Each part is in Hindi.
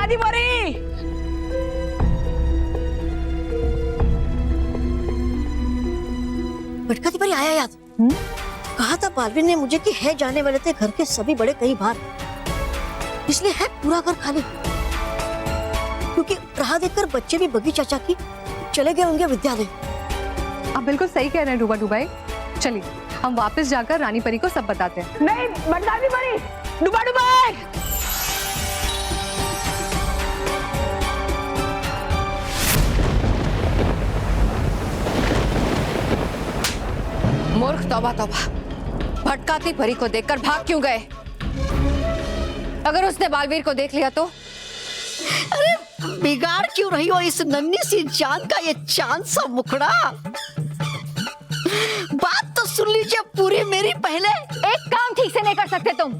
भटकाती परी। भटकाती परी आया याद। कहा था बालवीर ने मुझे कि है जाने वाले थे घर के सभी बड़े कई बार, इसलिए है पूरा घर खाली। क्योंकि राह देखकर बच्चे भी बगी चाचा की चले गए होंगे विद्यालय। आप बिल्कुल सही कह रहे हैं डूबा डुबाई। चलिए हम वापस जाकर रानी परी को सब बताते हैं। नहीं भटकाती परी, डुबा डुबाई। मूर्ख, तौबा तौबा, भटकाती परी को देखकर भाग क्यों गए? अगर उसने बालवीर को देख लिया तो? अरे बिगाड़ क्यों रही हो इस नन्ही सी जान का ये चांद सा मुखड़ा। बात तो सुन लीजिए पूरी मेरी पहले। एक काम ठीक से नहीं कर सकते तुम,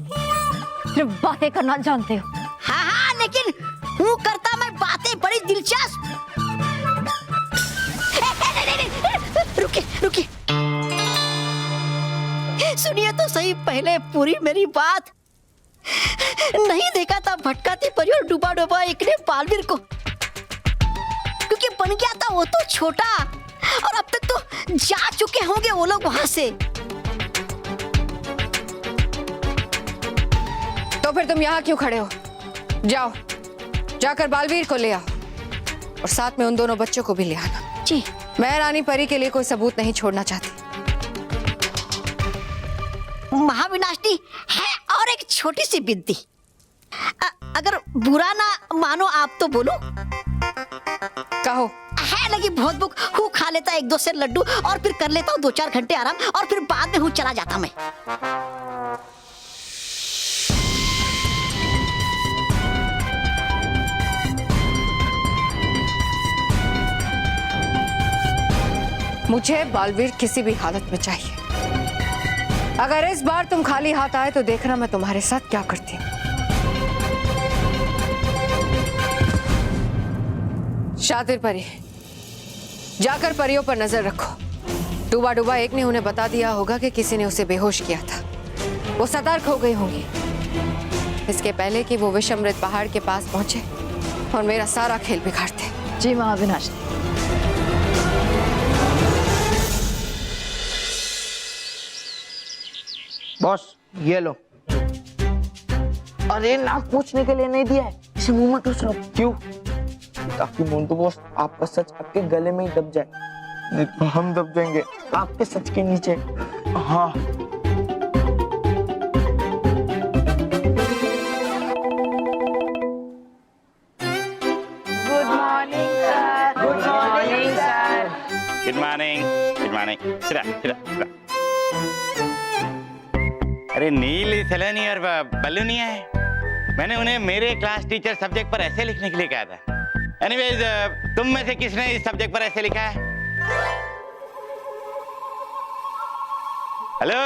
सिर्फ बातें करना जानते हो। हाँ हाँ, लेकिन हूँ करता मैं बातें बड़ी दिलचस्प। रुकिए रुकिए, सुनिए तो सही पहले पूरी मेरी बात। नहीं देखा था भटकाती परी और डूबा डूबा एक ने बालवीर को, क्योंकि बन गया था वो तो छोटा और अब तक तो जा चुके होंगे वो लोग वहां से। तो फिर तुम यहाँ क्यों खड़े हो? जाओ, जाकर बालवीर को ले आओ और साथ में उन दोनों बच्चों को भी ले आना। जी। मैं रानी परी के लिए कोई सबूत नहीं छोड़ना चाहती। महाविनाशनी है और एक छोटी सी विनती, अगर बुरा ना मानो आप तो बोलो। कहो। है लगी बहुत भूख, हूँ खा लेता एक दो से लड्डू और फिर कर लेता हूँ 2-4 घंटे आराम और फिर बाद में हूँ चला जाता मैं। मुझे बालवीर किसी भी हालत में चाहिए। अगर इस बार तुम खाली हाथ आए तो देखना मैं तुम्हारे साथ क्या करती हूँ। शातिर परी, जाकर परियों पर नजर रखो। डूबा डूबा एक ने उन्हें बता दिया होगा कि किसी ने उसे बेहोश किया था। वो सतर्क हो गई होंगी इसके पहले कि वो विषमृत पहाड़ के पास पहुंचे और मेरा सारा खेल बिगाड़ते। जी महाविनाश। बॉस ये लो। अरे नाक पूछने के लिए नहीं दिया है, इसे मुंह में ठूस लो। क्यों? ताकि मोंटू बॉस आपका सच आपके गले में ही दब जाए, नहीं तो हम दब जाएंगे आपके सच के नीचे। हाँ। Good morning sir. Good morning sir. Good morning. Good morning. सिरा सिरा सिरा। अरे नील सलोनी और बलूनिया है। मैंने उन्हें मेरे क्लास टीचर सब्जेक्ट पर ऐसे लिखने के लिए कहा था। एनीवेज, तुम में से किसने इस सब्जेक्ट पर ऐसे लिखा है? हेलो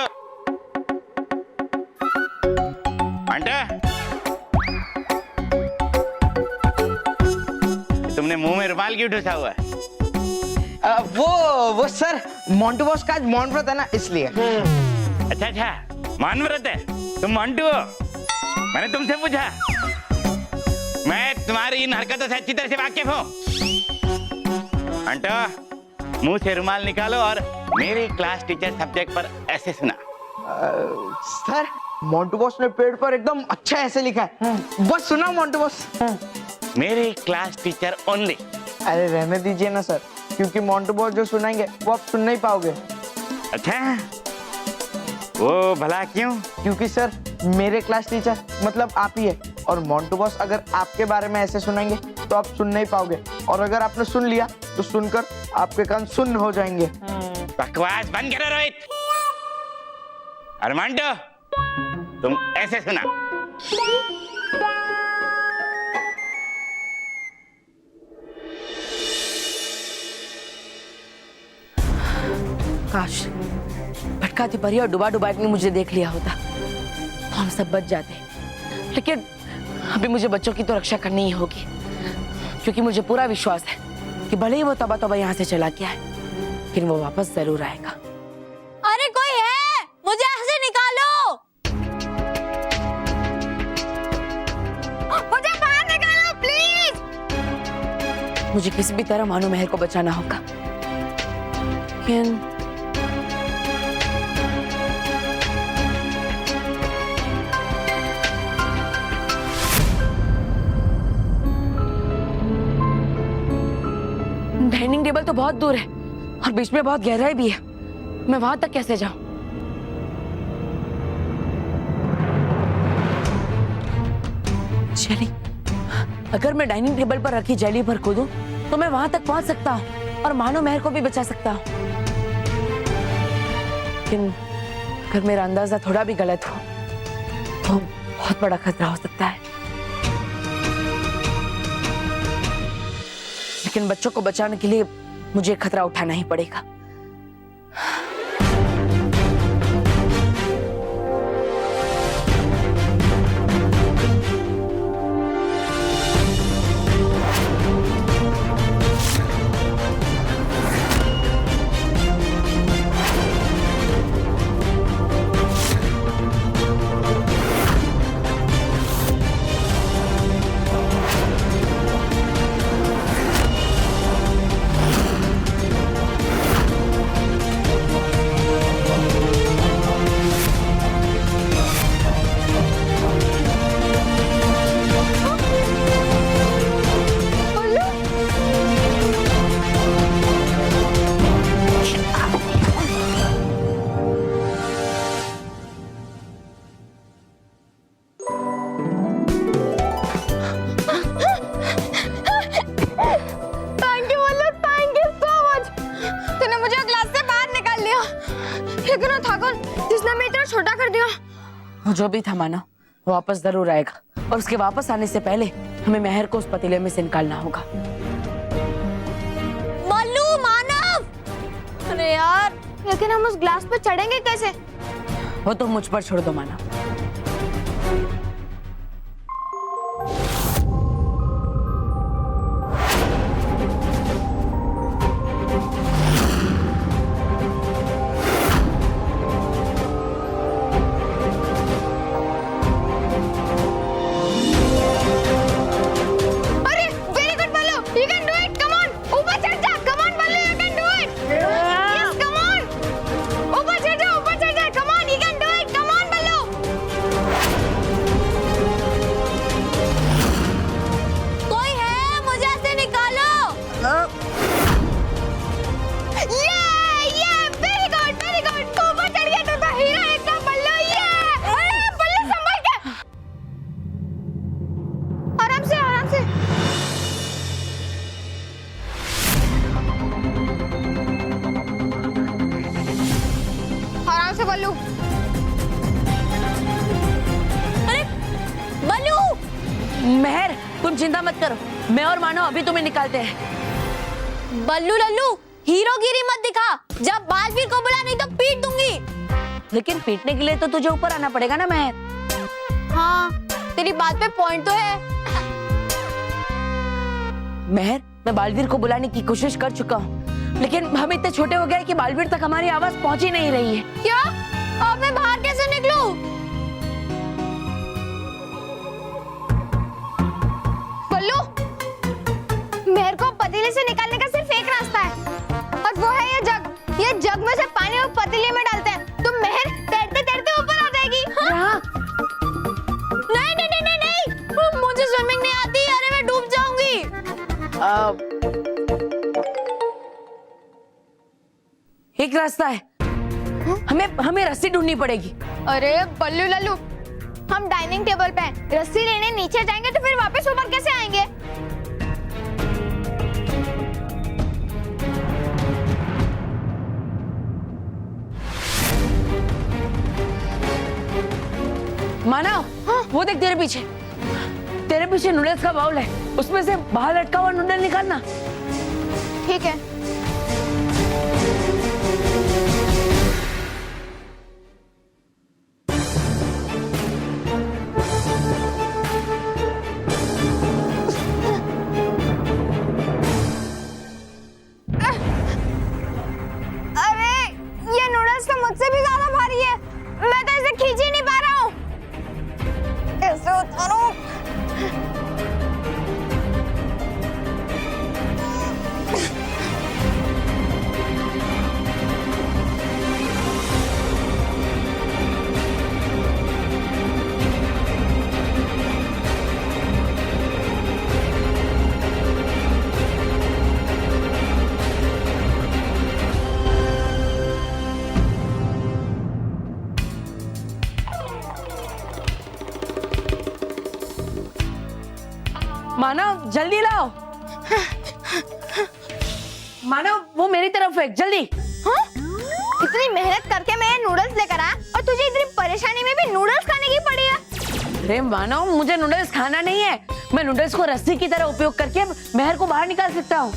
आंटा, तुमने मुंह में रुमाल क्यों ढुसा हुआ है? वो सर मोंटू बॉस का आज मौन व्रत है ना, इसलिए। अच्छा अच्छा, मौन व्रत है। तुम मोंटू हो? मैंने तुमसे पूछा। मैं तुम्हारी इन हरकतों से अच्छी तरह से वाकिफ हूँ। अंटो, मुंह से रुमाल निकालो और मेरी क्लास टीचर सब्जेक्ट पर ऐसे सुना। सर मोंटू बॉस ने पेड़ पर एकदम अच्छा ऐसे लिखा है, बस सुना मोंटू बॉस। मेरी क्लास टीचर ओनली। अरे रहने दीजिए ना सर, क्योंकि मोंटू बॉस जो सुनाएंगे वो आप सुन नहीं पाओगे। अच्छा, वो भला क्यों? क्योंकि सर मेरे क्लास टीचर मतलब आप ही है, और मोंटू बॉस अगर आपके बारे में ऐसे सुनाएंगे तो आप सुन नहीं पाओगे, और अगर आपने सुन लिया तो सुनकर आपके कान सुन्न हो जाएंगे। बकवास बंद करो रोहित। और मोंटू, तुम ऐसे सुना। काश भटकाती परी और डुबा डुबा ने मुझे देख लिया होता तो हम सब बच जाते, लेकिन अभी मुझे बच्चों की तो रक्षा करनी ही होगी, क्योंकि मुझे पूरा विश्वास है कि भले ही वो तबा तबा यहाँ से चला गया है, लेकिन वो वापस जरूर आएगा। अरे कोई है, मुझे यहाँ से निकालो, मुझे बाहर निकालो प्लीज। मुझे किसी भी तरह मानो मेहर को बचाना होगा। लेकिन डाइनिंग टेबल तो बहुत दूर है और बीच में बहुत गहराई भी है, मैं वहां तक कैसे जाऊं? जेली, अगर मैं डाइनिंग टेबल पर रखी जेली पर कूदूं तो मैं वहां तक पहुंच सकता हूं और मानो मेहर को भी बचा सकता हूं। लेकिन अगर मेरा अंदाजा थोड़ा भी गलत हो तो बहुत बड़ा खतरा हो सकता है। लेकिन बच्चों को बचाने के लिए मुझे खतरा उठाना ही पड़ेगा। जो भी था मानव, वो वापस जरूर आएगा और उसके वापस आने से पहले हमें मेहर को उस पतीले में से निकालना होगा। मल्लू, मानव, अरे यार, लेकिन हम उस ग्लास पर चढ़ेंगे कैसे? वो तो मुझ पर छोड़ दो मानव। बल्लू, अरे बल्लू, मेहर, तुम चिंता मत करो, मैं और मानव अभी तुम्हें निकालते हैं। बल्लू लल्लू, हीरोगिरी मत दिखा, जब बालवीर को बुला नहीं तो पीट दूंगी। लेकिन पीटने के लिए तो तुझे ऊपर आना पड़ेगा ना मेहर। हाँ, तेरी बात पे पॉइंट तो है। मेहर, मैं बालवीर को बुलाने की कोशिश कर चुका हूँ, लेकिन हम इतने छोटे हो गए कि बालवीर तक हमारी आवाज पहुंच ही नहीं रही है। क्या? अब मैं बाहर कैसे निकलूं? बल्लू, मेहर को पतीले से निकालने का सिर्फ एक रास्ता है और वो है ये जग। ये जग में से पानी और पतीले में डालते हैं तो मेहर तैरते तैरते ऊपर आ जाएगी। हाँ? नहीं नहीं नहीं नहीं नहीं, मुझे स्विमिंग नहीं आती। अरे मैं डूब जाऊंगी। एक रास्ता है, हमें रस्सी ढूंढनी पड़ेगी। अरे बल्लू लल्लू, हम डाइनिंग टेबल पे हैं, रस्सी लेने नीचे जाएंगे तो फिर वापस ऊपर कैसे आएंगे? मानव, वो देख तेरे पीछे नूडल्स का बाउल है, उसमें से बाहर लटका हुआ नूडल निकालना। ठीक है। अरे ये नूडल्स तो मुझसे भी ज्यादा भारी है, मैं तो इसे खींच ही नहीं पा रहा हूँ। कैसे उतारूं? जल्दी लाओ। मानो वो मेरी तरफ फेंक जल्दी। हाँ? इतनी मेहनत करके मैं नूडल्स लेकर आया और तुझे इतनी परेशानी में भी नूडल्स खाने की पड़ी है। अरे मानो मुझे नूडल्स खाना नहीं है, मैं नूडल्स को रस्सी की तरह उपयोग करके मेहर को बाहर निकाल सकता हूँ।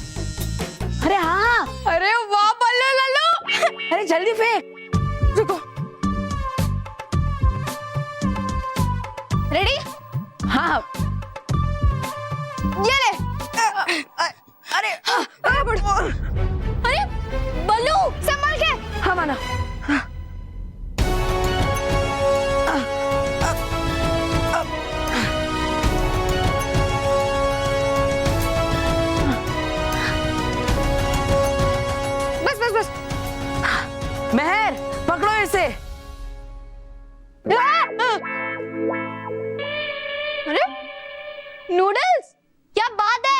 अरे हाँ, अरे वाह बल्लू लल्लू। अरे जल्दी फेंक। रुको। रेडी? हाँ ये ले। अरे अरे बल्लू संभाल के। हाँ मानो। बस बस बस। मेहर पकड़ो इसे। अरे नूडल्स, क्या बात है।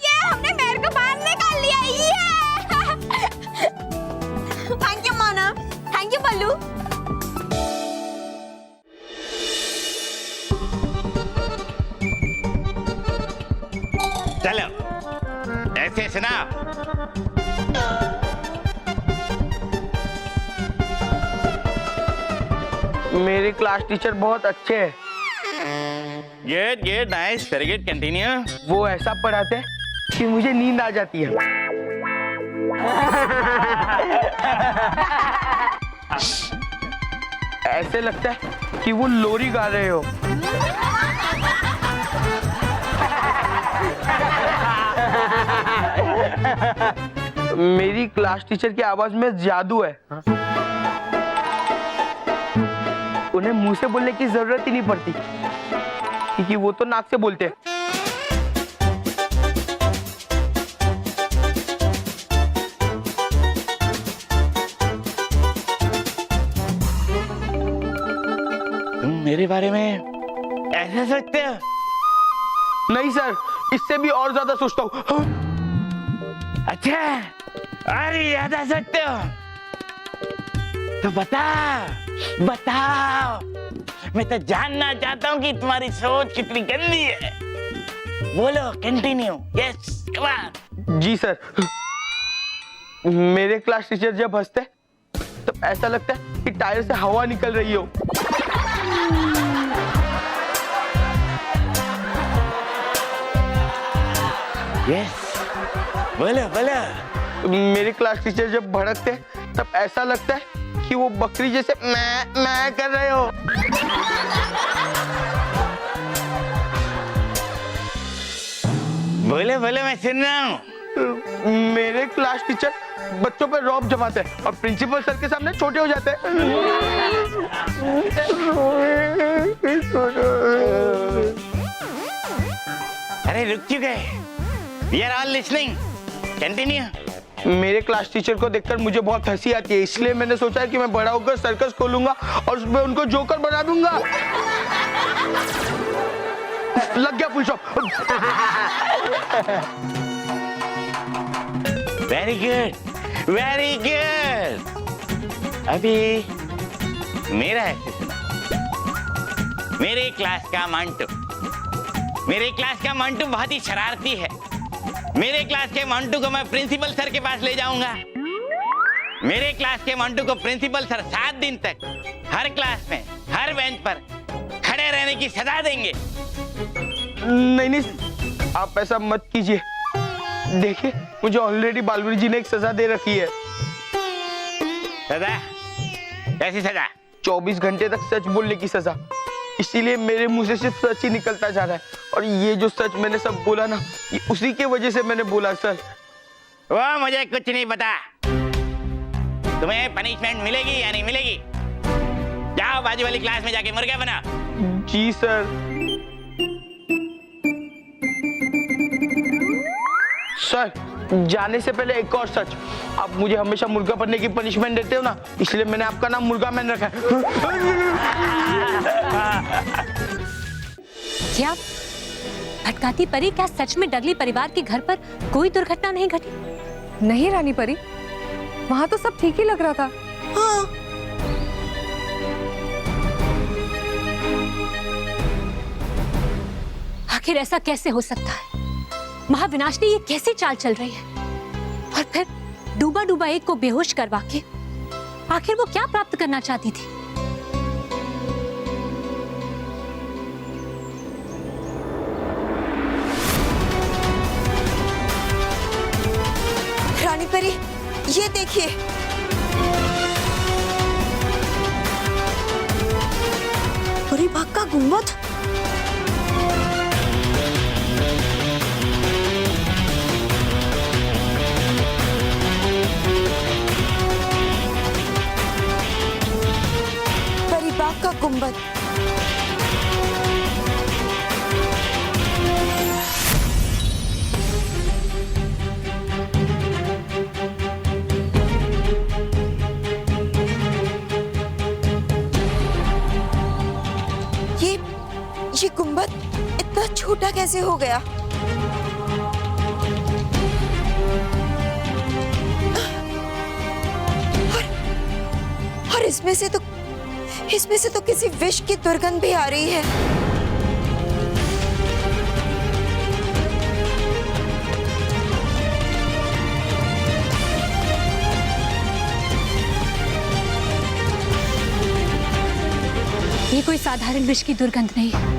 ये हमने मेरे को बाहर निकाल लिया। ये थैंक यू माना, थैंक यू बल्लू। चलो ऐसे सुना। मेरे क्लास टीचर बहुत अच्छे हैं। Good good nice very good continue. वो ऐसा पढ़ाते हैं कि मुझे नींद आ जाती है। ऐसे लगता है कि वो लोरी गा रहे हो। मेरी क्लास टीचर की आवाज में जादू है। उन्हें मुंह से बोलने की जरूरत ही नहीं पड़ती क्योंकि वो तो नाक से बोलते हैं। तुम मेरे बारे में ऐसा सोचते हो? नहीं सर, इससे भी और ज्यादा सोचता हूँ। अच्छा, अरे ज्यादा सोचते हो तो बताओ बताओ, मैं तो जानना चाहता हूँ कि तुम्हारी सोच कितनी गंदी है। बोलो कंटिन्यू। Yes come on. जी सर, मेरे क्लास टीचर जब हंसते तब ऐसा लगता है कि टायर से हवा निकल रही हो। यस बोलो बोलो। मेरे क्लास टीचर जब भड़कते तब ऐसा लगता है कि वो बकरी जैसे मैं कर रहे हो। बोलो बोलो, मैं सुन रहा हूँ। मेरे क्लास टीचर बच्चों पर रौब जमाते हैं और प्रिंसिपल सर के सामने छोटे हो जाते हैं। अरे रुक क्यों गए? We are all listening. Continue. मेरे क्लास टीचर को देखकर मुझे बहुत हंसी आती है, इसलिए मैंने सोचा है कि मैं बड़ा होकर सर्कस खोलूंगा और उसमें उनको जोकर बना दूंगा। लग गया full stop. Very good very good. अभी मेरा ऐसे सुना। मेरे क्लास का मंटू बहुत ही शरारती है। मेरे क्लास के मंटू को मैं प्रिंसिपल सर के पास ले जाऊंगा। मेरे क्लास के मंटू को प्रिंसिपल सर 7 दिन तक हर क्लास में हर बेंच पर खड़े रहने की सजा देंगे। नहीं नहीं, आप ऐसा मत कीजिए। देखिए, मुझे ऑलरेडी बालवीर जी ने एक सजा दे रखी है। सजा? कैसी सजा? 24 घंटे तक सच बोलने की सजा। इसीलिए मेरे मुंह से सिर्फ सच ही निकलता जा रहा है, और ये जो सच मैंने सब बोला ना, ये उसी के वजह से मैंने बोला सर। वो मुझे कुछ नहीं पता। तुम्हें पनिशमेंट मिलेगी या नहीं मिलेगी? जाओ बाजू वाली क्लास में जाके मुर्गा बना। जी सर। सर, जाने से पहले एक और सच, आप मुझे हमेशा मुर्गा बनने की पनिशमेंट देते हो ना, इसलिए मैंने आपका नाम मुर्गा मैन रखा है। क्या भटकाती परी, क्या सच में डगली परिवार के घर पर कोई दुर्घटना नहीं घटी? नहीं रानी परी, वहां तो सब ठीक ही लग रहा था। हाँ, आखिर ऐसा कैसे हो सकता है? महाविनाश ने ये कैसी चाल चल रही है? और फिर डूबा डूबा एक को बेहोश करवा के आखिर वो क्या प्राप्त करना चाहती थी? रानी परी, ये देखिए, परी बाग का गुम्बद। परी बाग का गुम्बद। ये गुम्बद इतना छोटा कैसे हो गया? और इसमें से तो किसी विष की दुर्गंध भी आ रही है। ये कोई साधारण विष की दुर्गंध नहीं है,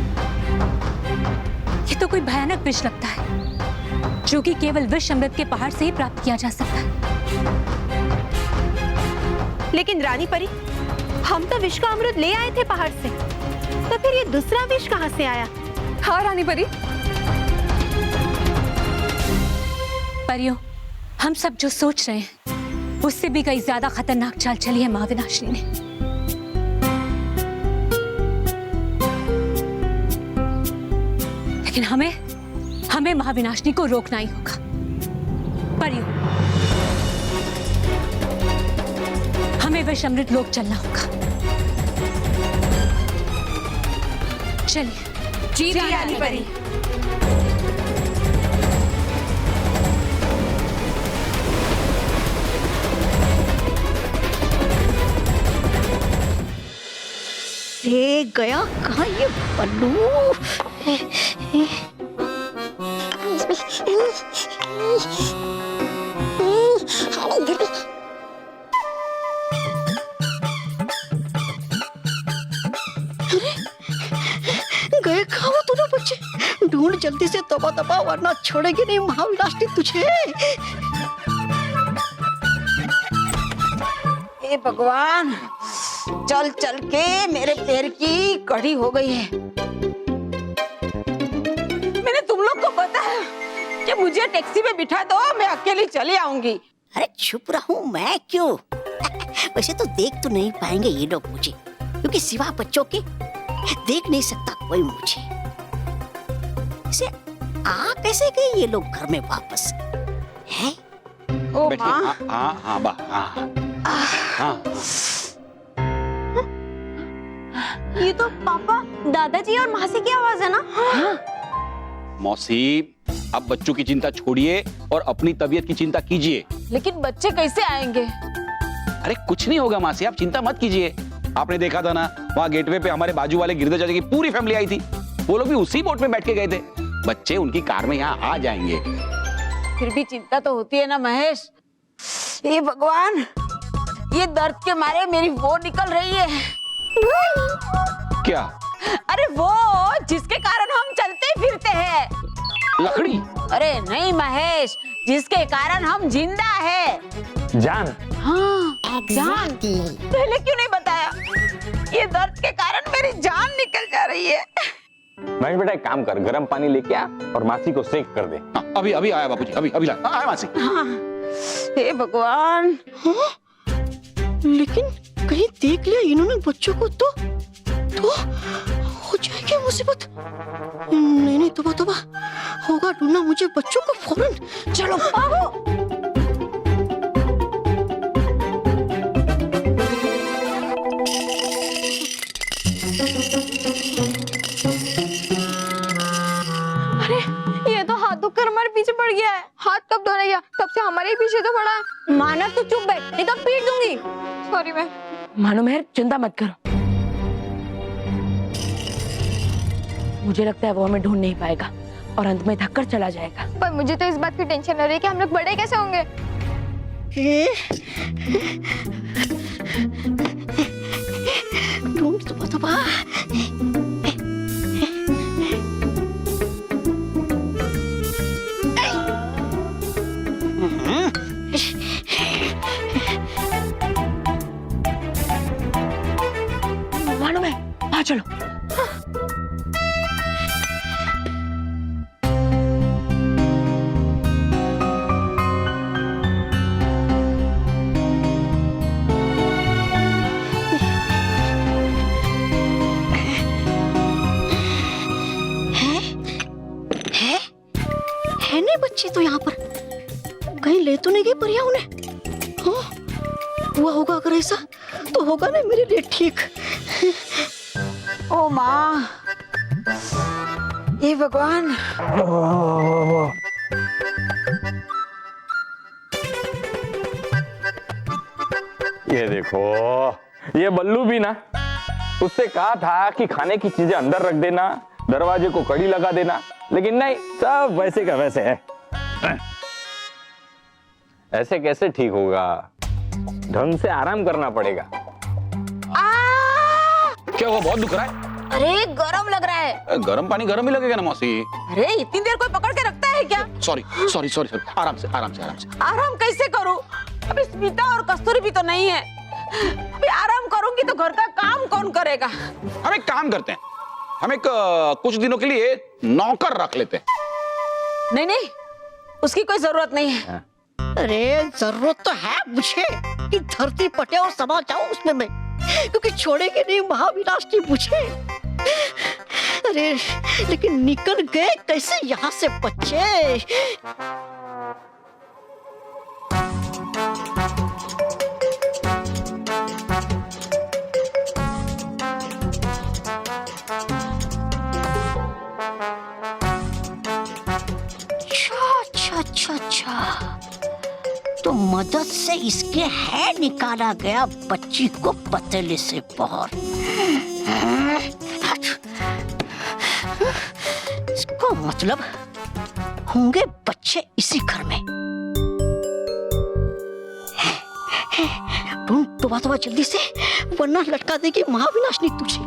ये तो कोई भयानक विष लगता है, जो कि केवल विष अमृत के पहाड़ से ही प्राप्त किया जा सकता है। लेकिन रानी परी, हम तो विष का अमृत ले आए थे पहाड़ से, तो फिर ये दूसरा विष कहाँ से आया? हाँ रानी परी, परियों, हम सब जो सोच रहे हैं उससे भी कई ज्यादा खतरनाक चाल चली है महाविनाशिनी ने। लेकिन हमें महाविनाशिनी को रोकना ही होगा। परियों, हमें विष अमृत लोक चलना होगा। चलिए। जी रानी परी। रे गया कहाँ ये बल्लू? गए कहाँ वो दोनों बच्चे? ढूंढ जल्दी से, तबा तबा, वरना छोड़ेगी नहीं महाविनाशिनी तुझे। हे भगवान, चल चल के मेरे पैर की कड़ी हो गई है। मैंने तुम लोग को बताया कि मुझे टैक्सी में बिठा दो, मैं अकेली चली आऊंगी। अरे चुप रहूं मैं क्यों? वैसे तो देख तो नहीं पाएंगे ये लोग मुझे, क्योंकि सिवा बच्चों के देख नहीं सकता कोई मुझे। इसे आ कैसे गए ये लोग घर में वापस? हैं? ओ माँ, ये तो पापा, दादाजी और मासी की आवाज है ना? मौसी, अब बच्चों की चिंता छोड़िए और अपनी तबीयत की चिंता कीजिए। लेकिन बच्चे कैसे आएंगे? अरे कुछ नहीं होगा मासी, आप चिंता मत कीजिए। आपने देखा था ना, वहाँ गेटवे पे हमारे बाजू वाले गिरधर चाचा की पूरी फैमिली आई थी। वो लोग भी उसी बोट में बैठ के गए थे। बच्चे उनकी कार में यहाँ आ जाएंगे। फिर भी चिंता तो होती है ना महेश। हे भगवान, ये दर्द के मारे मेरी वो निकल रही है। क्या? अरे वो जिसके कारण हम चलते फिरते हैं। लकड़ी? अरे नहीं महेश, जिसके कारण हम जिंदा है। जान? हाँ, जान। पहले क्यों नहीं बताया? ये दर्द के कारण मेरी जान निकल जा रही है। महेश बेटा, एक काम कर, गर्म पानी लेके आ और मासी को सेक कर दे। हाँ, अभी अभी आया बाबूजी, अभी ला आया मासी। हाँ, हे भगवान। हाँ? लेकिन कहीं देख लिया इन्होंने बच्चों को तो हो जाएगी मुसीबत। नहीं नहीं, तोबा तोबा, होगा ढूंढना मुझे बच्चों को फौरन। चलो आओ। सॉरी मैं। मानो मेहर, चिंता मत करो। मुझे लगता है वो हमें ढूंढ नहीं पाएगा और अंत में थक कर चला जाएगा। पर मुझे तो इस बात की टेंशन हो रही है कि हम लोग बड़े कैसे होंगे। ढूंढ तो बता। मानो मैं, आ चलो। है नहीं बच्चे तो यहाँ पर, कहीं ले तो नहीं गई परिया उन्हें? हाँ? हुआ होगा अगर ऐसा तो होगा ना मेरे लिए ठीक। ओ माँ, ये भगवान। ये देखो, ये बल्लू भी ना, उससे कहा था कि खाने की चीजें अंदर रख देना, दरवाजे को कड़ी लगा देना, लेकिन नहीं, सब वैसे का वैसे है। ऐसे कैसे ठीक होगा? ढंग से आराम करना पड़ेगा। क्या हुआ, बहुत दुख रहा है? अरे गरम लग रहा है। गर्म पानी गर्म ही लगेगा ना मौसी। अरे इतनी देर कोई पकड़ के रखता है क्या? सॉरी सॉरी सॉरी सॉरी, आराम से आराम से आराम से। आराम कैसे करूं? अभी स्मिता और कस्तूरी भी तो नहीं है। अभी आराम करूंगी तो घर का काम कौन करेगा? हम एक काम करते हैं, हम एक कुछ दिनों के लिए नौकर रख लेते हैं। नहीं नहीं, उसकी कोई जरूरत नहीं है। अरे जरूरत तो है मुझे कि धरती पटे और समा जाऊं उसमें मैं, क्योंकि छोड़ेंगे नहीं महाविनाशनी मुझे। अरे लेकिन निकल गए कैसे यहाँ से बच्चे? अच्छा, तो मदद से इसके है निकाला गया बच्ची को पतीले से बाहर। इसको मतलब होंगे बच्चे इसी घर में। ढूंढ तो जल्दी से, वरना लटका देगी महाविनाशनी तुझे।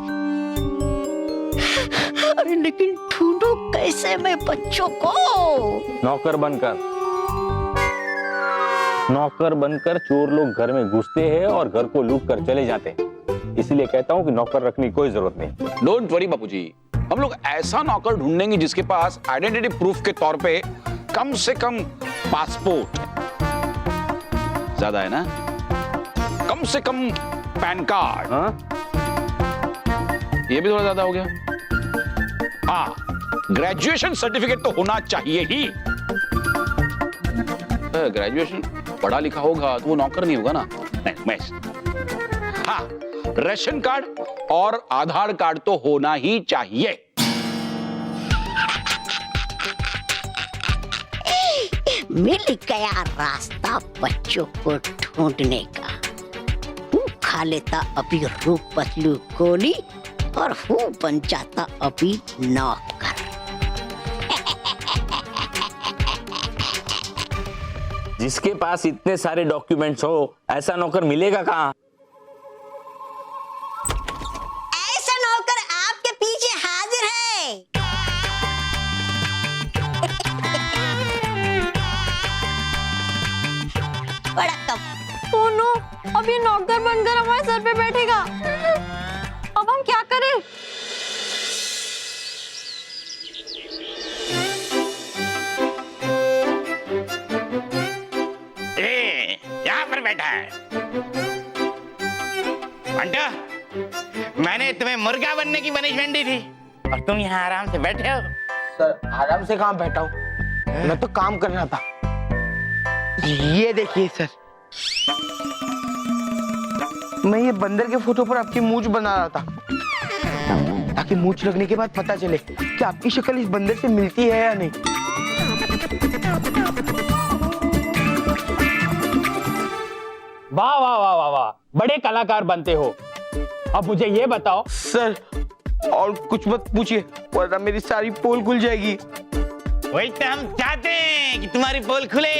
अरे लेकिन ढूंढूं कैसे मैं बच्चों को? नौकर बनकर चोर लोग घर में घुसते हैं और घर को लूट कर चले जाते हैं। इसलिए कहता हूँ कि नौकर रखने की कोई जरूरत नहीं। डोंट वरी बापूजी, हम लोग ऐसा नौकर ढूंढेंगे जिसके पास आइडेंटिटी प्रूफ के तौर पे कम से कम पासपोर्ट है, ज्यादा है ना, कम से कम पैन कार्ड। हाँ? ये भी थोड़ा ज्यादा हो गया। हाँ, ग्रेजुएशन सर्टिफिकेट तो होना चाहिए ही। ग्रेजुएशन पढ़ा लिखा होगा तो वो नौकर नहीं होगा ना। नहीं मैं, हाँ, रेशन कार्ड और आधार कार्ड तो होना ही चाहिए। मिल गया रास्ता बच्चों को ढूंढने का। हूँ खा लेता अभी रूप पतलू गोली और हूँ बन जाता अभी नौकर। जिसके पास इतने सारे डॉक्यूमेंट्स हो, ऐसा नौकर मिलेगा कहाँ? ऐसा नौकर आपके पीछे हाजिर है। बड़ा कम। ओह नो, अब ये नौकर बनकर हमारे सर पे बैठेगा। अब हम क्या करें? यहाँ पर बैठा है बंटा, मैंने तुम्हें मुर्गा बनने की पनिशमेंट दी थी और तुम यहाँ आराम से बैठे हो। सर आराम से कहाँ बैठा हूँ, मैं तो काम कर रहा था। ये देखिए सर, मैं ये बंदर के फोटो पर आपकी मूंछ बना रहा था, ताकि मूंछ लगने के बाद पता चले कि आपकी शक्ल इस बंदर से मिलती है या नहीं। वाह वाह वाह वाह वाह, बड़े कलाकार बनते हो। अब मुझे ये बताओ। सर और कुछ मत पूछिए वरना मेरी सारी पोल खुल जाएगी। वही तो हम चाहते हैं कि तुम्हारी पोल खुले।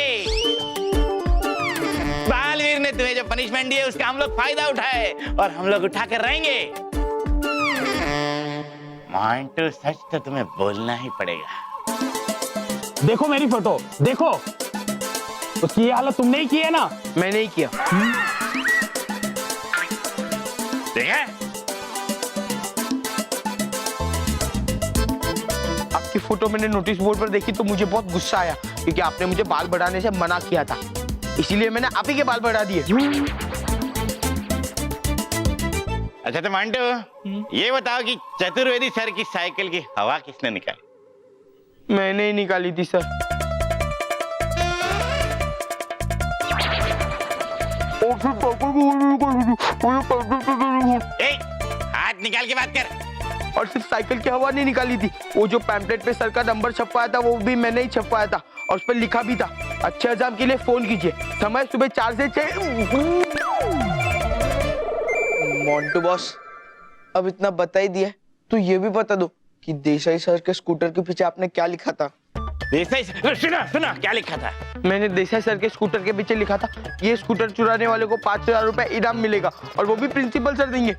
बालवीर ने तुम्हें जो पनिशमेंट दी है उसका हम लोग फायदा उठाए और हम लोग उठा कर रहेंगे। मोंटू सच तो तुम्हें बोलना ही पड़ेगा। देखो मेरी फोटो देखो, उसकी ये हालत तुमने ही की है ना? मैंने ही किया। देखा? आपकी फोटो मैंने नोटिस बोर्ड पर देखी तो मुझे बहुत गुस्सा आया क्योंकि आपने मुझे बाल बढ़ाने से मना किया था, इसीलिए मैंने आप ही के बाल बढ़ा दिए। अच्छा तो मोंटू ये बताओ कि चतुर्वेदी सर की साइकिल की हवा किसने निकाली? मैंने ही निकाली थी सर। हाथ निकाल के बात कर। और सिर्फ साइकिल की हवा नहीं निकाली थी, वो जो पैम्पलेट पे सर का नंबर छपवाया था वो भी मैंने ही छपवाया था और उस पर लिखा भी था अच्छे एग्जाम के लिए फोन कीजिए, समय सुबह 4 से 6। मोंटू बॉस अब इतना बता ही दिया तो ये भी बता दो कि देसाई सर के स्कूटर के पीछे आपने क्या लिखा था? देसाई सुना सुना क्या लिखा था? मैंने देसाई सर के स्कूटर के पीछे लिखा था ये स्कूटर चुराने वाले को 5,000 रुपए इनाम मिलेगा और वो भी प्रिंसिपल सर देंगे।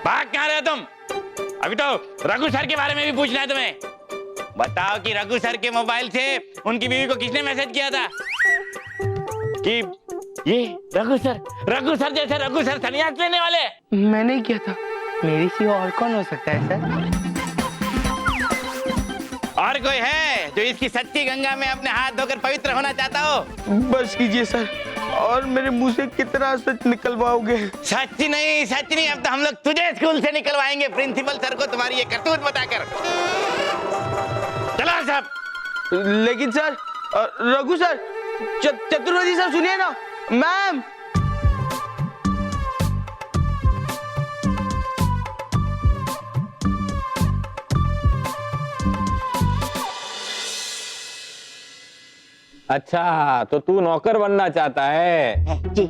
भाग कहाँ रहे हो तुम? अभी तो रघु सर के बारे में भी पूछना है तुम्हें। बताओ कि रघु सर के मोबाइल से उनकी बीवी को किसने मैसेज किया था कि ये रघु सर जैसे रघु सर संन्यास लेने वाले? मैंने ही किया था, मेरी सी और कौन हो सकता है सर? और कोई है जो इसकी सच्ची गंगा में अपने हाथ धोकर पवित्र होना चाहता हो? बस कीजिए सर, और मेरे मुंह से कितना सच निकलवाओगे? सच नहीं, अब तो हम लोग तुझे स्कूल से निकलवाएंगे प्रिंसिपल सर को तुम्हारी ये करतूत बताकर। चलो साहब। लेकिन sir Raghu sir, Chaturvedi sir सुनिए ना। मैम अच्छा तो तू नौकर बनना चाहता है? जी।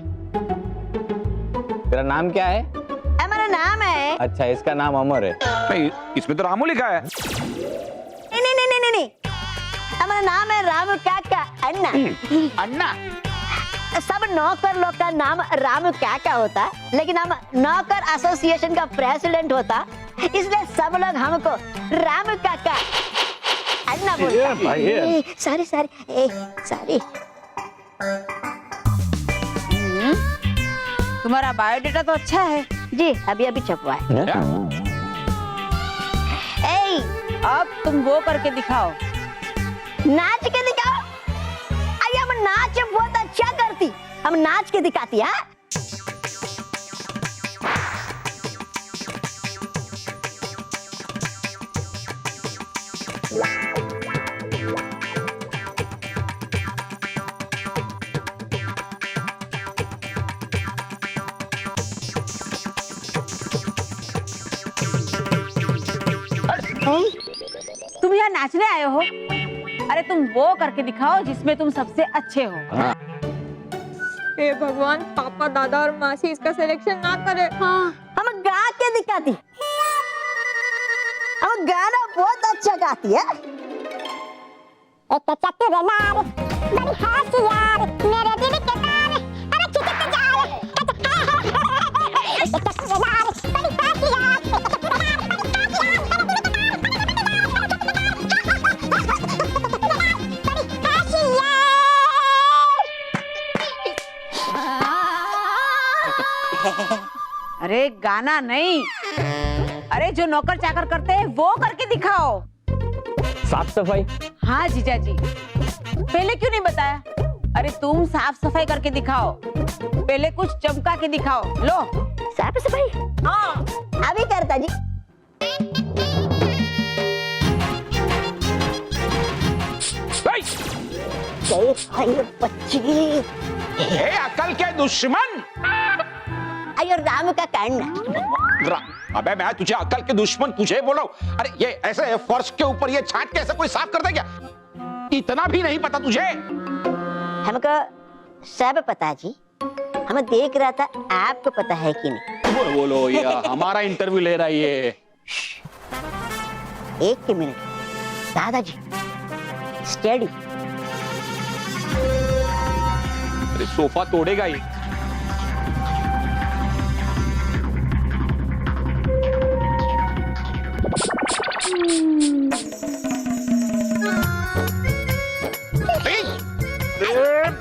तेरा नाम क्या है? हमारा नाम है। अच्छा इसका नाम अमर है। नहीं इसमें तो रामू लिखा है। नहीं, हमारा नाम है रामू काका अन्ना। अन्ना? सब नौकर लोग का नाम रामू काका होता, लेकिन हम नौकर एसोसिएशन का प्रेसिडेंट होता, इसलिए सब लोग हमको रामू काका अन्ना बोलते। सॉरी। तुम्हारा बायोडेटा तो अच्छा है जी, अभी छपवा है। अब तुम वो करके दिखाओ। नाच के दिखाओ? अरे हम नाच बहुत अच्छा करती, हम नाच के दिखाती है। तुम यहाँ नाचने आए हो? अरे तुम वो करके दिखाओ जिसमें तुम सबसे अच्छे हो। हे भगवान, पापा दादा और मासी इसका सिलेक्शन ना करे। हाँ, हम गा के दिखाती, हम गाना बहुत अच्छा गाती है। अरे गाना नहीं, अरे जो नौकर चाकर करते हैं वो करके दिखाओ। साफ सफाई? हाँ जीजा जी, पहले क्यों नहीं बताया? अरे तुम साफ सफाई करके दिखाओ, पहले कुछ चमका के दिखाओ। लो साफ सफाई? हाँ अभी करता जी। बच्ची अकल के दुश्मन। अयो राम का कहना। अबे मैं तुझे अकल के दुश्मन तुझे बोल रहा हूं। अरे ये ऐसे फर्श के ऊपर ये छाट के ऐसे कोई साफ कर दे क्या? इतना भी नहीं पता तुझे? हमको सब पता है जी, हमें देख रहा था, आपको पता है कि नहीं? बोलो ये हमारा इंटरव्यू ले रहा है ये। एक मिनट दादाजी, स्टडी। अरे सोफा तोड़ेगा ये।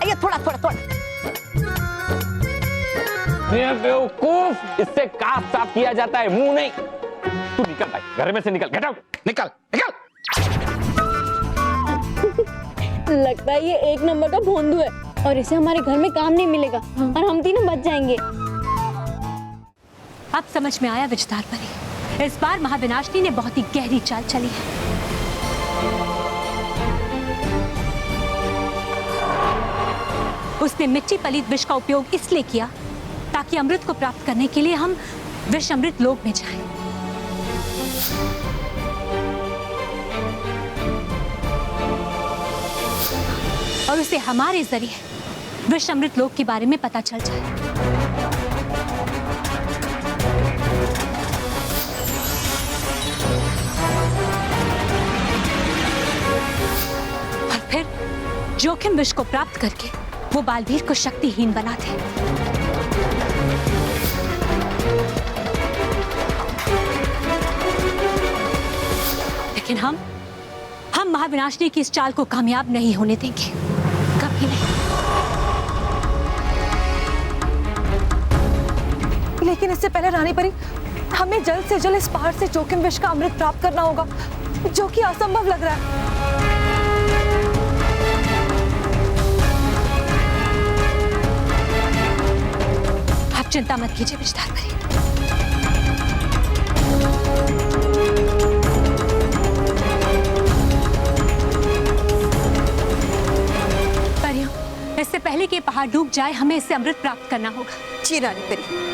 ये थोड़ा थोड़ा थोड़ा। बेवकूफ, इससे काफ साफ किया जाता है, मुंह नहीं। तू निकल भाई, घर में से निकल, गेट आउट, निकल निकल। लगता है ये एक नंबर का भोंदू है और इसे हमारे घर में काम नहीं मिलेगा और हम तीनों बच जाएंगे। अब समझ में आया विजदार परी, इस बार महाविनाशिनी ने बहुत ही गहरी चाल चली है। उसने मिट्टी पलीत विष का उपयोग इसलिए किया ताकि अमृत को प्राप्त करने के लिए हम विष अमृत लोक में जाएं। और उसे हमारे जरिए विष अमृत लोक के बारे में पता चल जाए। और फिर जोखिम विष को प्राप्त करके वो बालवीर को शक्तिहीन बना दे। लेकिन हम महाविनाशिनी की इस चाल को कामयाब नहीं होने देंगे, कभी नहीं। लेकिन इससे पहले रानी परी, हमें जल्द से जल्द इस पहाड़ से जोखिम विष का अमृत प्राप्त करना होगा, जो कि असंभव लग रहा है। आप चिंता मत कीजिए विजदार परी। परियों, इससे पहले कि पहाड़ डूब जाए, हमें इससे अमृत प्राप्त करना होगा। जी रानी परी।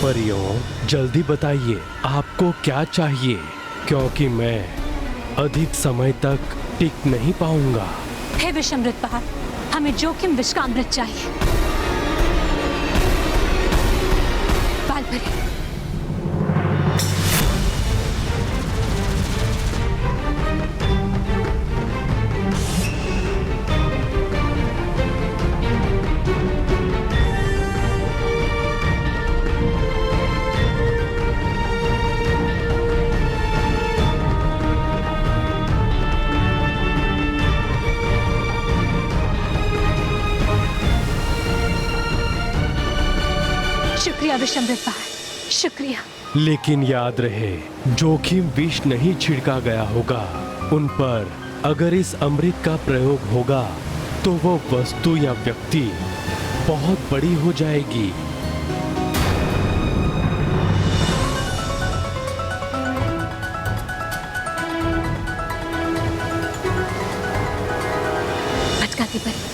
परियों, जल्दी बताइए आपको क्या चाहिए, क्योंकि मैं अधिक समय तक टिक नहीं पाऊंगा। हे विष अमृत पहाड़, हमें जोखिम विष का अमृत चाहिए। बालपरी, शुक्रिया विष अमृत पहाड़, शुक्रिया। लेकिन याद रहे, जोखिम विष नहीं छिड़का गया होगा उन पर। अगर इस अमृत का प्रयोग होगा तो वो वस्तु या व्यक्ति बहुत बड़ी हो जाएगी। भटकाती परी,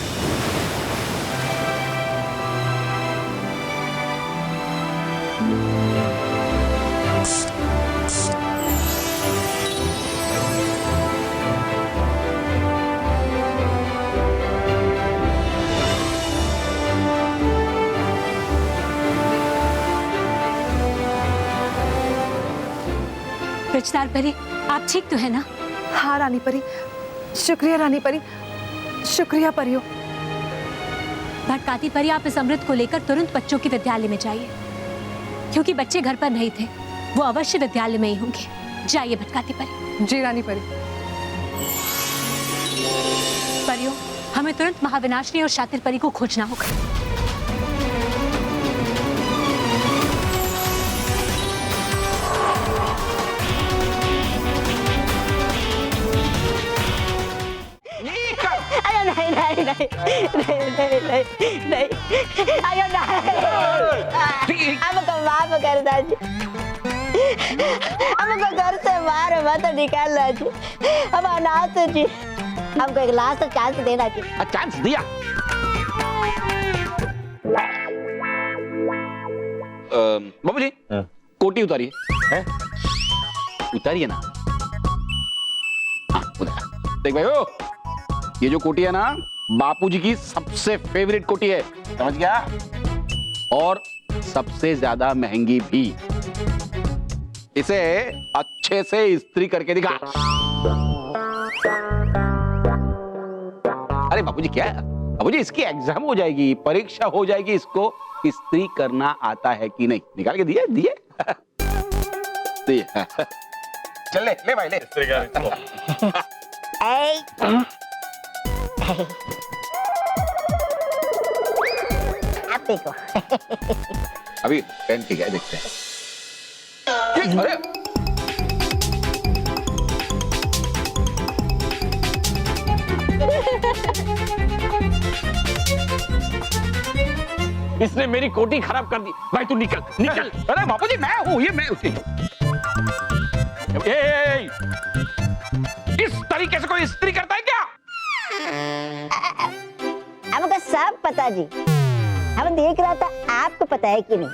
विजदार परी, आप ठीक तो है ना? हाँ रानी परी, शुक्रिया रानी परी, शुक्रिया परियों। भटकाती परी, आप इस अमृत को लेकर तुरंत बच्चों के विद्यालय में जाइए, क्योंकि बच्चे घर पर नहीं थे, वो अवश्य विद्यालय में ही होंगे। जाइए भटकाती परी। जी रानी परी। परियों, हमें तुरंत महाविनाशनी और शातिर परी को खोजना होगा। नहीं नहीं नहीं नहीं नहीं नहीं नहीं आयो नहीं हमको माफ कर दादी, हमको घर से बाहर मत निकालना जी, हम अनाथ जी, हमको एक लास्ट चांस देना जी। चांस दिया? बाबू जी कोटी उतारिए। उतारिए ना। हाँ उतार। देख भाई हो, ये जो कोटी है ना बापूजी की सबसे फेवरेट कोटी है, समझ गया? और सबसे ज्यादा महंगी भी। इसे अच्छे से इस्त्री करके दिखा। अरे बापूजी क्या है? बापूजी इसकी एग्जाम हो जाएगी, परीक्षा हो जाएगी, इसको इस्त्री करना आता है कि नहीं? निकाल के दिए दिए दिए। चल ले ले भाई ले इस्त्री कर। आप देखो। अभी पेन ठीक है, देखते हैं। अरे इसने मेरी कोटी खराब कर दी। भाई तू निकल निकल। अरे बापूजी मैं हूँ, ये मैं इस तरीके से कोई इस्त्री करता है क्या? हमको सब पता जी, हम देख रहा था, आपको पता है कि नहीं?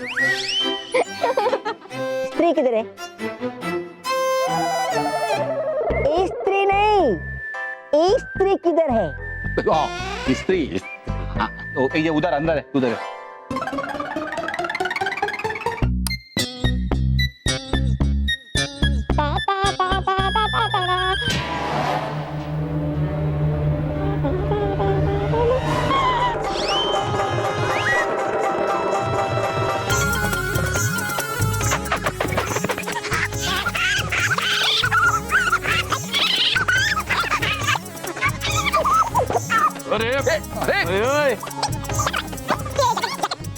स्त्री किधर है? स्त्री नहीं, स्त्री किधर है? स्त्री तो ये उधर अंदर है, उधर है।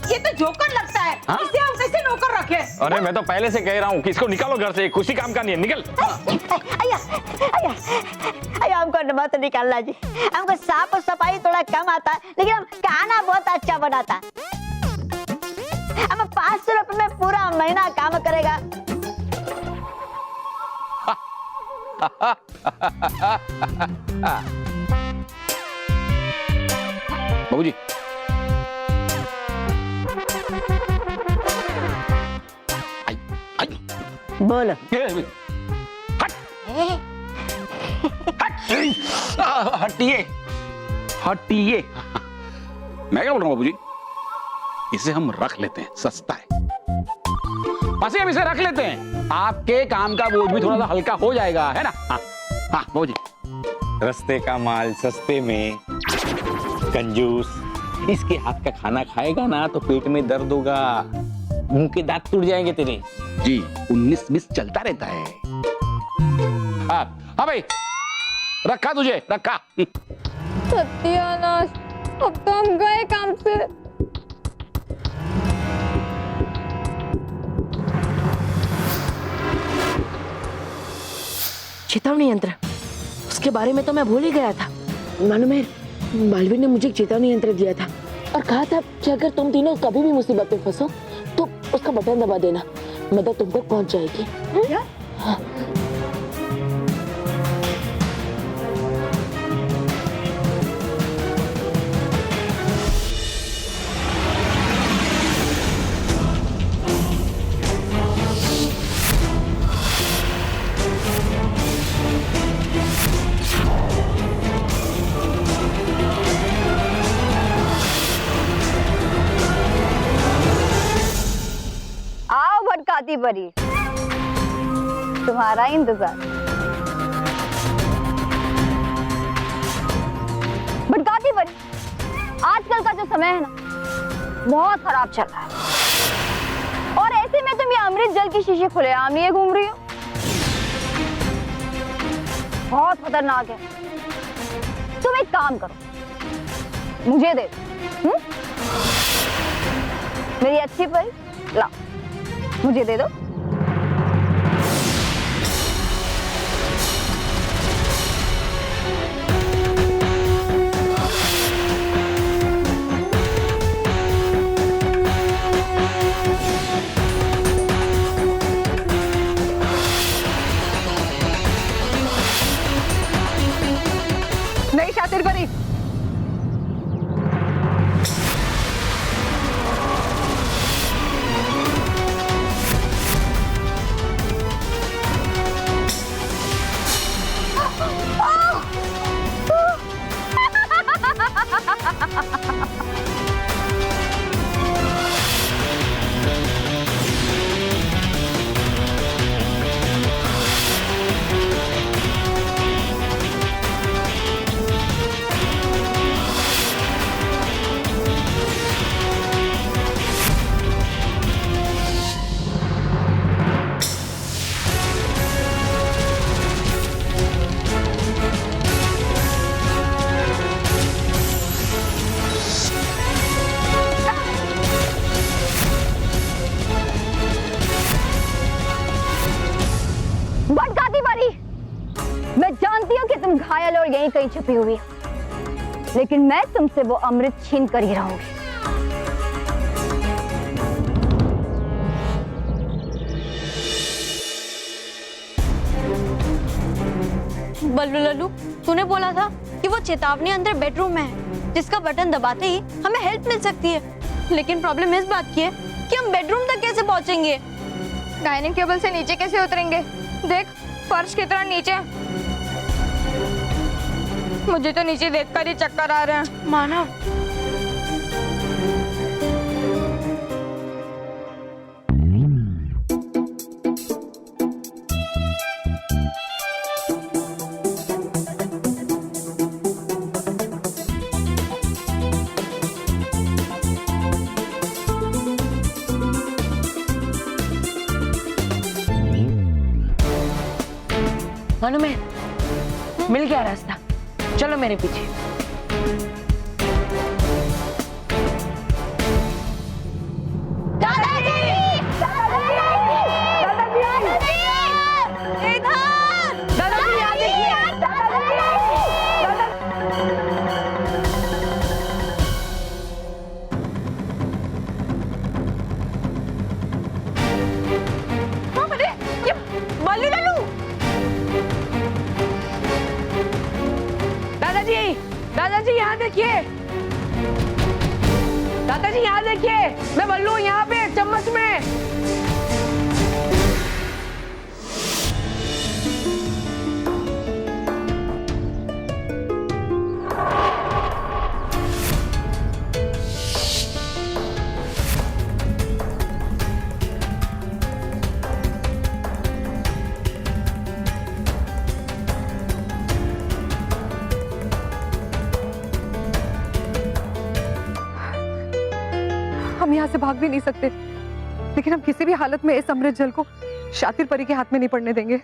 ये तो जोकर लगता है। इसे हम कैसे नौकर रखे? अरे मैं तो पहले से कह रहा हूँ कि इसको निकालो घर से, कुछ काम का नहीं है, निकल। आया, आया, आया, हमको मत निकालना जी, हमको साफ सफाई थोड़ा कम आता है, लेकिन हम खाना बहुत अच्छा बनाता है। हम 500 रुपए में पूरा महीना काम करेगा। बाबूजी बोलो। हटिए हटिए। मैं क्या बोल रहा हूँ बाबूजी, इसे हम रख लेते हैं, सस्ता है। बस हम इसे रख लेते हैं, आपके काम का बोझ भी थोड़ा सा हल्का हो जाएगा, है ना? हाँ हाँ बाबूजी। रस्ते का माल सस्ते में, कंजूस। इसके हाथ का खाना खाएगा ना तो पेट में दर्द होगा, मुंह के दांत टूट जाएंगे तेरे। जी 19-20 चलता रहता है। हाँ हाँ भाई, रखा तुझे, रखा। सत्यानाश, अब तो हम गए काम से। चेतावनी यंत्र, उसके बारे में तो मैं भूल ही गया था। मालूम है, बालवीर ने मुझे एक चेतावनी यंत्र दिया था और कहा था कि अगर तुम तीनों कभी भी मुसीबत में फंसो तो उसका बटन दबा देना, मदद तुम तक पहुंच जाएगी। हाँ। भटकाती परी, तुम्हारा इंतजार। भटकाती परी, आजकल का जो समय है ना बहुत खराब चल रहा है, और ऐसे में तुम ये अमृत जल की शीशी खुलेआम लिए घूम रही हो। बहुत खतरनाक है। तुम एक काम करो, मुझे दे दो। मेरी अच्छी परी, ला मुझे दे दो। नहीं शातिर परी, भटकाती परी, मैं जानती हूँ कि तुम घायल और यहीं कहीं छुपी हुई हो, लेकिन मैं तुमसे वो अमृत छीन कर ही रहूंगी। बल्लू लल्लू, तूने बोला था कि वो चेतावनी अंदर बेडरूम में है, जिसका बटन दबाते ही हमें हेल्प मिल सकती है। लेकिन प्रॉब्लम इस बात की है कि हम बेडरूम तक कैसे पहुंचेंगे? डाइनिंग टेबल से नीचे कैसे उतरेंगे? देख, फर्श की तरह नीचे। मुझे तो नीचे देखकर ही चक्कर आ रहे हैं। मानव, मानो मैं मिल गया रास्ता, चलो मेरे पीछे। दादाजी यहाँ देखिए, दादाजी यहाँ देखिए, मैं बल्लू यहाँ पे चम्मच में। हम यहाँ से भाग भी नहीं सकते, लेकिन हम किसी भी हालत में इस अमृत जल को शातिर परी के हाथ में नहीं पड़ने देंगे।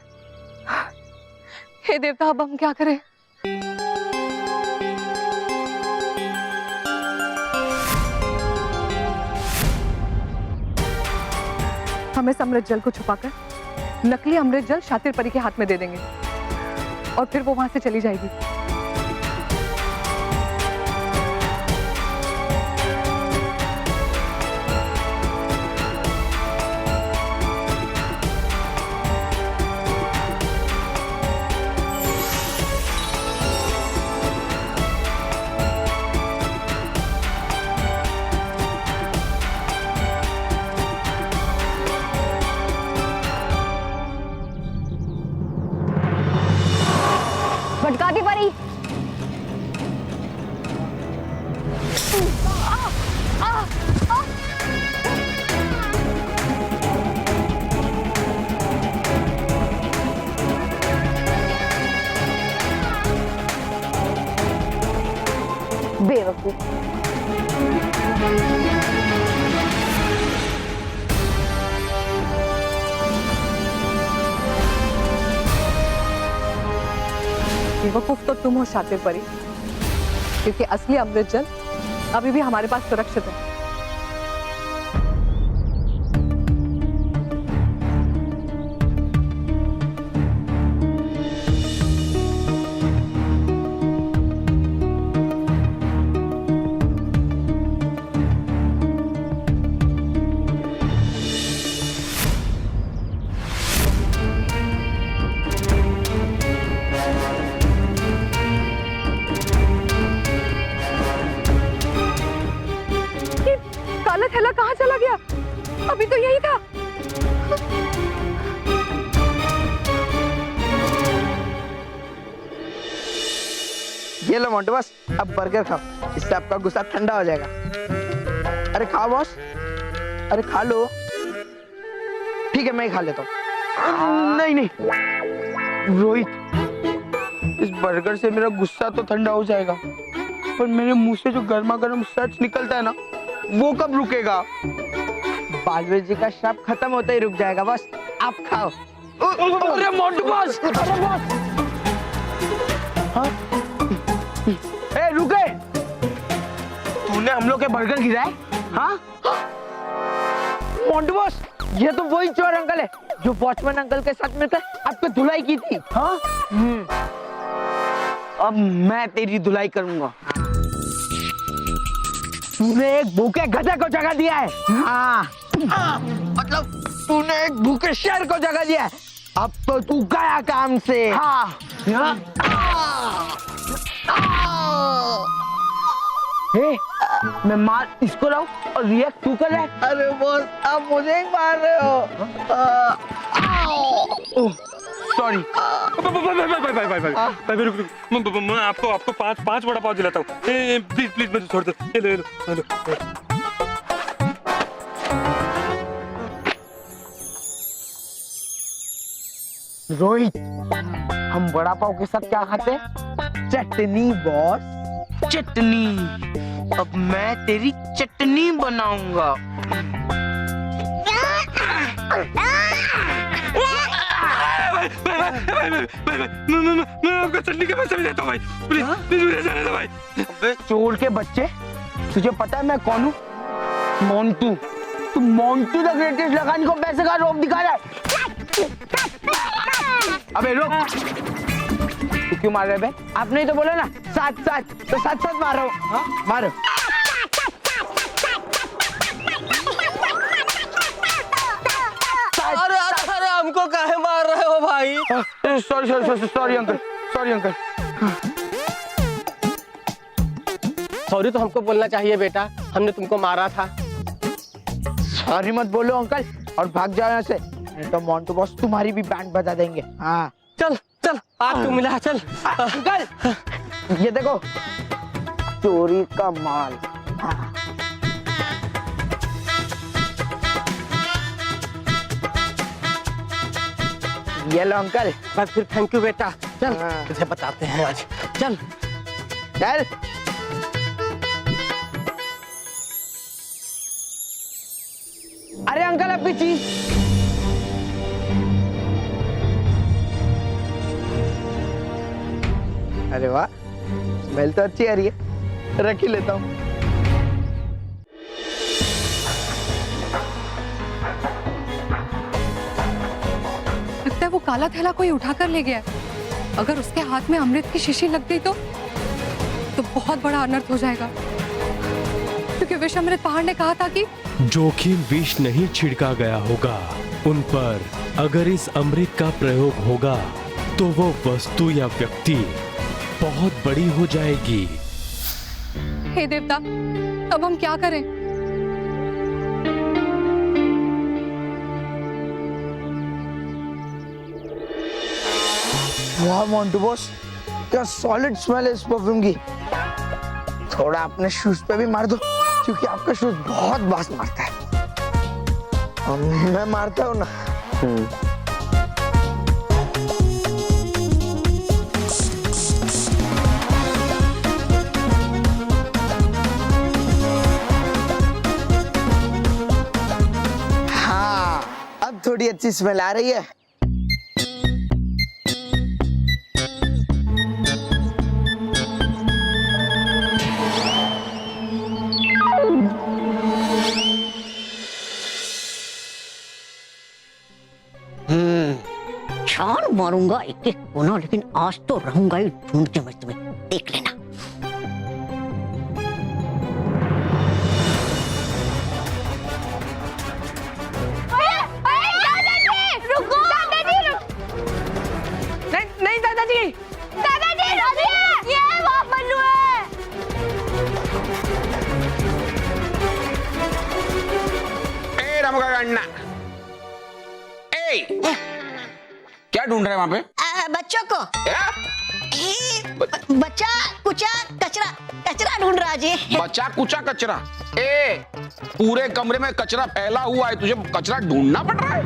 हे देवता, अब हम क्या करें? हम इस अमृत जल को छुपाकर नकली अमृत जल शातिर परी के हाथ में दे देंगे और फिर वो वहां से चली जाएगी। भटकाती परी, बेवकूफ। बेवकूफ तो तुम हो शातिर परी, क्योंकि असली अमृत जल अभी भी हमारे पास सुरक्षित है। काला थैला कहाँ चला गया? अभी तो यही था। ये लो मोंटू बॉस, अब बर्गर खाओ, इससे आपका गुस्सा ठंडा हो जाएगा। अरे खाओ बॉस, अरे खा लो। ठीक है, मैं ही खा लेता हूँ। नहीं नहीं रोहित, इस बर्गर से मेरा गुस्सा तो ठंडा हो जाएगा, पर मेरे मुंह से जो गर्मा गर्म सच निकलता है ना, वो कब रुकेगा? बालवीर जी का श्राप खत्म होता ही रुक जाएगा। बस आप खाओ। अरे मोंटू बॉस, अरे बॉस, हाँ? ए रुके, तूने हम लोग के बर्गर गिराए? हाँ मोंटू बॉस, ये तो वही चोर अंकल है जो वॉचमैन अंकल के साथ मिलकर आपकी धुलाई की थी। हाँ अब मैं तेरी धुलाई करूंगा। तूने एक भूखे गधे को जगह दिया है। हाँ मतलब तूने एक भूखे शेर को जगह दिया है। अब तो तू गया काम से। हाँ हे, मैं मार इसको लाऊं और रिएक्ट तू कर रहा है। अरे बॉस, आप मुझे ही मार रहे हो। सॉरी। मैं आपको पांच वड़ा पाव दिलाता हूँ। प्लीज प्लीज मुझे छोड़ दो। ये लो, ये लो। रोहित, हम वड़ा पाव के साथ क्या खाते हैं? चटनी बॉस, चटनी। अब मैं तेरी चटनी बनाऊंगा। मैं आपको चटनी के पैसे भी देता हूँ भाई। प्लीज प्लीज मुझे जाने दो भाई। अबे चोर के बच्चे, तुझे पता है मैं कौन हूँ? मोंटू। तू मोंटू द ग्रेटेस्ट लगाने को पैसे का रोक दिखा रहा है। अबे रुक, तू क्यों मार रहे बे? आपने ही तो बोला ना साथ साथ, तो साथ साथ मारो। हाँ मारो। अरे अरे अरे हमको काहे मार रहे हो भाई? Sorry uncle, sorry uncle. Sorry तो हमको बोलना चाहिए बेटा, हमने तुमको मारा था। सॉरी मत बोलो अंकल और भाग जाओ यहाँ से, नहीं तो मोंटू बॉस तुम्हारी भी बैंड बजा देंगे। हाँ चल चल, आग तो मिला। चल अंकल, ये देखो चोरी का माल। हाँ। ये लो अंकल। बस फिर थैंक यू बेटा। चल हाँ। तुझे बताते हैं आज। चल चल। अरे अंकल आपकी चीज। अरे वाह, स्मेल तो अच्छी आ रही है, रख ही लेता हूँ। लगता है वो काला थैला कोई उठा कर ले गया है। अगर उसके हाथ में अमृत की शीशी लग गई तो बहुत बड़ा अनर्थ हो जाएगा, क्योंकि विष अमृत पहाड़ ने कहा था कि जोखिम विष नहीं छिड़का गया होगा उन पर। अगर इस अमृत का प्रयोग होगा तो वो वस्तु या व्यक्ति बहुत बड़ी हो जाएगी। हे देवता, अब हम क्या करें? वाह मोंटू बॉस, क्या सॉलिड स्मेल है इस परफ्यूम की। थोड़ा अपने शूज पे भी मार दो, क्योंकि आपका शूज बहुत बास मारता है। मैं मारता हूँ ना। थोड़ी अच्छी स्मेल आ रही है। छान मारूंगा एक एक कोना, लेकिन आज तो रहूंगा ही ढूंढते में तुम्हें, देख लेना। नहीं दादाजी, दादाजी ये वो बल्लू है। ए रामू का अन्ना, ए क्या ढूंढ रहे हैं वहां पे? बच्चों को बच्चा कुचा कचरा ढूंढ रहा जी। बचा कुचा कचरा? ए पूरे कमरे में कचरा फैला हुआ है, तुझे कचरा ढूंढना पड़ रहा है?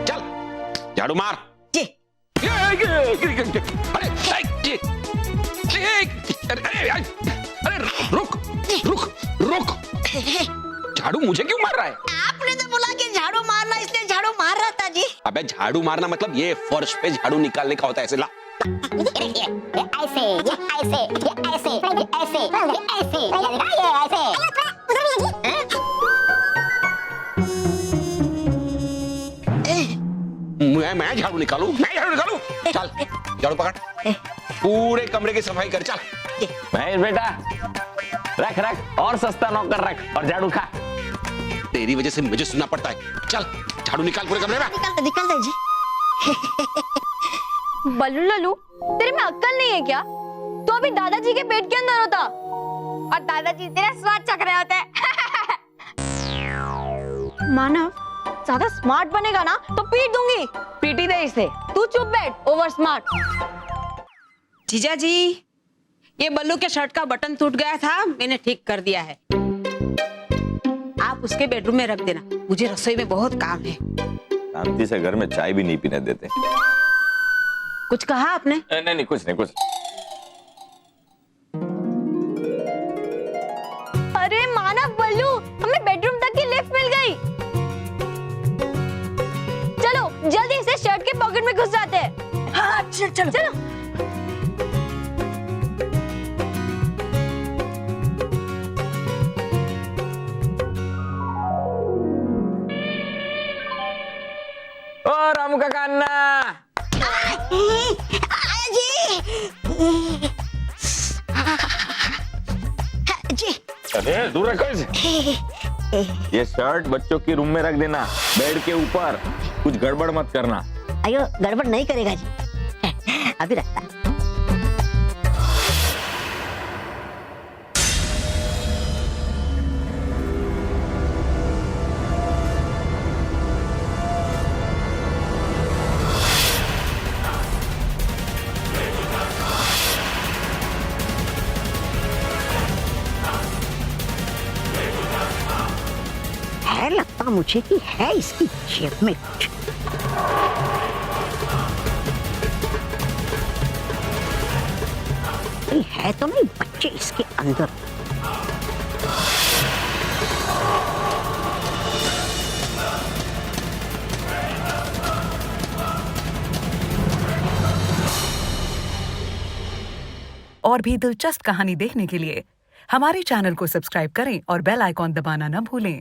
चल झाड़ू मार जी। अरे रुक रुक रुक, झाड़ू मुझे क्यों मार रहा है? आपने तो बोला कि झाड़ू मारना, इसलिए झाड़ू मार रहा था जी। अबे झाड़ू मारना मतलब ये फर्श पे झाड़ू निकालने का होता है, ऐसे ला। मैं झाड़ू निकालूं? चल झाड़ू पकड़, पूरे कमरे की सफाई कर, चल। महेश बेटा, रख रख और सस्ता नौकर रख और झाड़ू खा। तेरी वजह से मुझे सुनना पड़ता है। चल झाड़ू निकाल पूरे कमरे में। निकल दे जी। बल्लू लल्लू, तेरे में अक्ल नहीं है क्या? तो अभी दादाजी के पेट के अंदर होता और दादाजी तेरा स्वाद चख रहे होते। मानव, ज्यादा स्मार्ट बनेगा ना तो पीट दूंगी। पीटी दे इसे। तू चुप बैठ, ओवर स्मार्ट। जीजा जी, ये बल्लू के शर्ट का बटन टूट गया था, मैंने ठीक कर दिया है। आप उसके बेडरूम में रख देना, मुझे रसोई में बहुत काम है। शांति से घर में चाय भी नहीं पीने देते। कुछ कहा आपने? नहीं कुछ नहीं कुछ। अरे मानव, बल्लू, हमें बेडरूम तक की लिफ्ट मिल गई। चलो जल्दी से शर्ट के पॉकेट में घुस जाते हैं। हाँ चलो। ओ रामू का अन्ना, जी। अरे दूर रखो इसे। ये शर्ट बच्चों के रूम में रख देना, बेड के ऊपर। कुछ गड़बड़ मत करना। अयो गड़बड़ नहीं करेगा जी, अभी रखता। है लगता मुझे कि है इसकी जेब में कुछ। है तो नहीं बच्चे इसके अंदर। और भी दिलचस्प कहानी देखने के लिए हमारे चैनल को सब्सक्राइब करें और बेल आइकॉन दबाना न भूलें।